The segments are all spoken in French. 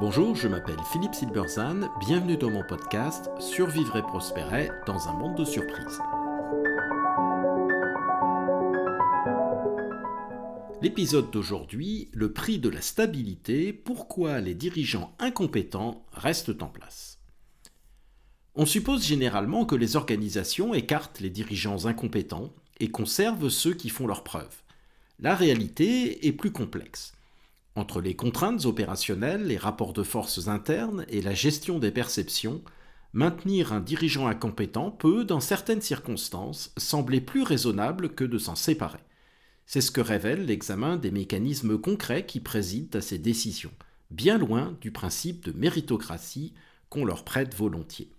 Bonjour, je m'appelle Philippe Silberzahn, bienvenue dans mon podcast Survivre et prospérer dans un monde de surprises. L'épisode d'aujourd'hui, le prix de la stabilité, pourquoi les dirigeants incompétents restent en place. On suppose généralement que les organisations écartent les dirigeants incompétents et conservent ceux qui font leurs preuves. La réalité est plus complexe. Entre les contraintes opérationnelles, les rapports de forces internes et la gestion des perceptions, maintenir un dirigeant incompétent peut, dans certaines circonstances, sembler plus raisonnable que de s'en séparer. C'est ce que révèle l'examen des mécanismes concrets qui président à ces décisions, bien loin du principe de méritocratie qu'on leur prête volontiers.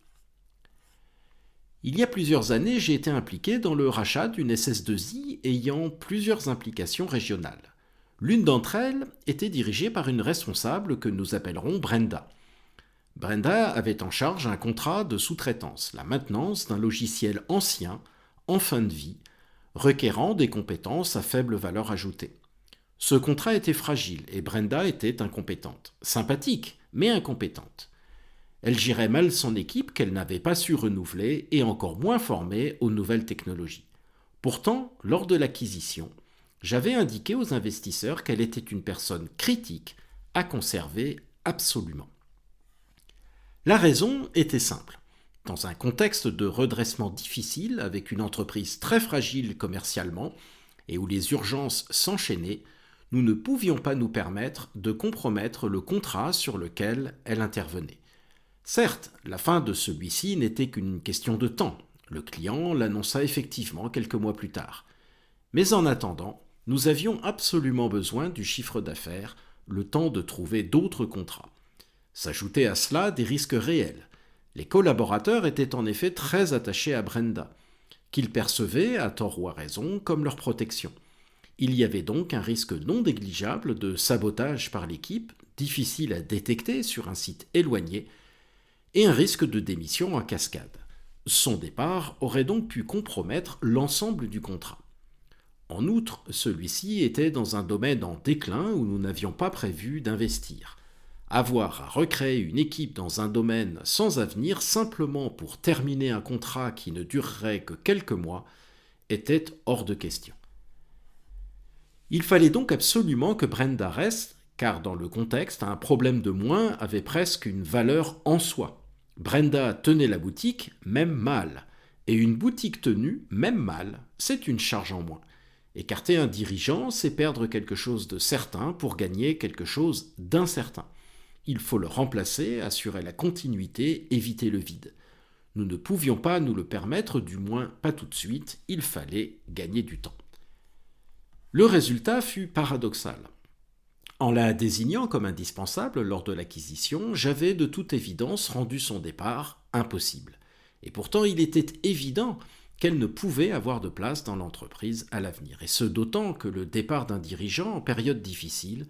Il y a plusieurs années, j'ai été impliqué dans le rachat d'une SS2I ayant plusieurs implications régionales. L'une d'entre elles était dirigée par une responsable que nous appellerons Brenda. Brenda avait en charge un contrat de sous-traitance, la maintenance d'un logiciel ancien, en fin de vie, requérant des compétences à faible valeur ajoutée. Ce contrat était fragile et Brenda était incompétente. Sympathique, mais incompétente. Elle gérait mal son équipe qu'elle n'avait pas su renouveler et encore moins former aux nouvelles technologies. Pourtant, lors de l'acquisition, j'avais indiqué aux investisseurs qu'elle était une personne critique à conserver absolument. La raison était simple. Dans un contexte de redressement difficile, avec une entreprise très fragile commercialement et où les urgences s'enchaînaient, nous ne pouvions pas nous permettre de compromettre le contrat sur lequel elle intervenait. Certes, la fin de celui-ci n'était qu'une question de temps. Le client l'annonça effectivement quelques mois plus tard. Mais en attendant, nous avions absolument besoin du chiffre d'affaires, le temps de trouver d'autres contrats. S'ajoutaient à cela des risques réels. Les collaborateurs étaient en effet très attachés à Brenda, qu'ils percevaient, à tort ou à raison, comme leur protection. Il y avait donc un risque non négligeable de sabotage par l'équipe, difficile à détecter sur un site éloigné, et un risque de démission en cascade. Son départ aurait donc pu compromettre l'ensemble du contrat. En outre, celui-ci était dans un domaine en déclin où nous n'avions pas prévu d'investir. Avoir à recréer une équipe dans un domaine sans avenir simplement pour terminer un contrat qui ne durerait que quelques mois était hors de question. Il fallait donc absolument que Brenda reste, car dans le contexte, un problème de moins avait presque une valeur en soi. Brenda tenait la boutique, même mal, et une boutique tenue, même mal, c'est une charge en moins. Écarter un dirigeant, c'est perdre quelque chose de certain pour gagner quelque chose d'incertain. Il faut le remplacer, assurer la continuité, éviter le vide. Nous ne pouvions pas nous le permettre, du moins pas tout de suite, il fallait gagner du temps. Le résultat fut paradoxal. En la désignant comme indispensable lors de l'acquisition, j'avais de toute évidence rendu son départ impossible. Et pourtant, il était évident qu'elle ne pouvait avoir de place dans l'entreprise à l'avenir. Et ce d'autant que le départ d'un dirigeant en période difficile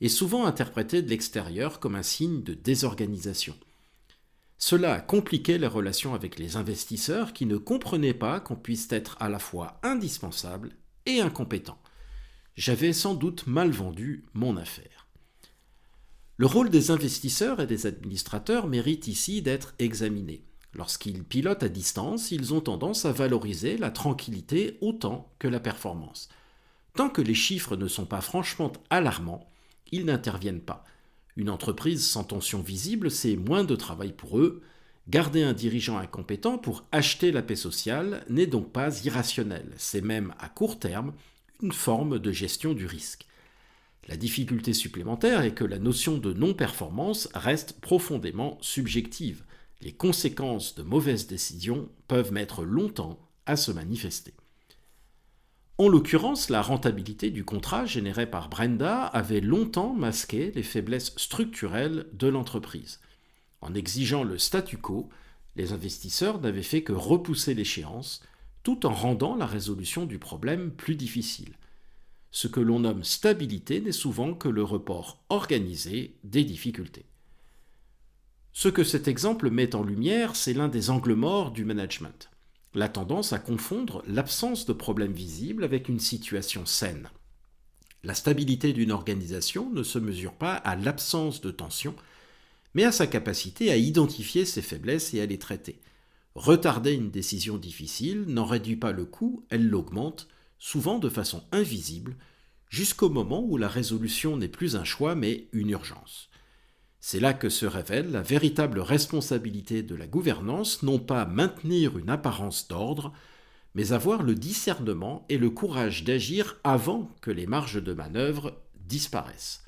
est souvent interprété de l'extérieur comme un signe de désorganisation. Cela compliquait les relations avec les investisseurs qui ne comprenaient pas qu'on puisse être à la fois indispensable et incompétent. J'avais sans doute mal vendu mon affaire. Le rôle des investisseurs et des administrateurs mérite ici d'être examiné. Lorsqu'ils pilotent à distance, ils ont tendance à valoriser la tranquillité autant que la performance. Tant que les chiffres ne sont pas franchement alarmants, ils n'interviennent pas. Une entreprise sans tension visible, c'est moins de travail pour eux. Garder un dirigeant incompétent pour acheter la paix sociale n'est donc pas irrationnel. C'est même, à court terme, une forme de gestion du risque. La difficulté supplémentaire est que la notion de non-performance reste profondément subjective. Les conséquences de mauvaises décisions peuvent mettre longtemps à se manifester. En l'occurrence, la rentabilité du contrat généré par Brenda avait longtemps masqué les faiblesses structurelles de l'entreprise. En exigeant le statu quo, les investisseurs n'avaient fait que repousser l'échéance, tout en rendant la résolution du problème plus difficile. Ce que l'on nomme stabilité n'est souvent que le report organisé des difficultés. Ce que cet exemple met en lumière, c'est l'un des angles morts du management. La tendance à confondre l'absence de problèmes visibles avec une situation saine. La stabilité d'une organisation ne se mesure pas à l'absence de tension, mais à sa capacité à identifier ses faiblesses et à les traiter. Retarder une décision difficile n'en réduit pas le coût, elle l'augmente, souvent de façon invisible, jusqu'au moment où la résolution n'est plus un choix mais une urgence. C'est là que se révèle la véritable responsabilité de la gouvernance, non pas maintenir une apparence d'ordre, mais avoir le discernement et le courage d'agir avant que les marges de manœuvre disparaissent.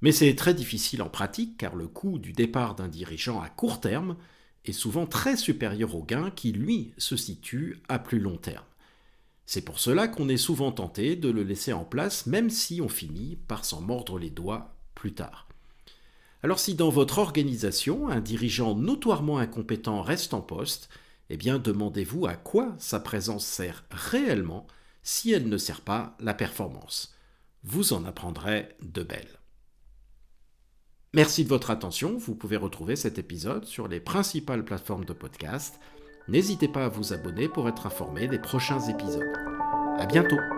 Mais c'est très difficile en pratique car le coût du départ d'un dirigeant à court terme est souvent très supérieur au gain qui, lui, se situe à plus long terme. C'est pour cela qu'on est souvent tenté de le laisser en place même si on finit par s'en mordre les doigts plus tard. Alors si dans votre organisation, un dirigeant notoirement incompétent reste en poste, eh bien demandez-vous à quoi sa présence sert réellement si elle ne sert pas la performance. Vous en apprendrez de belles. Merci de votre attention, vous pouvez retrouver cet épisode sur les principales plateformes de podcast. N'hésitez pas à vous abonner pour être informé des prochains épisodes. À bientôt!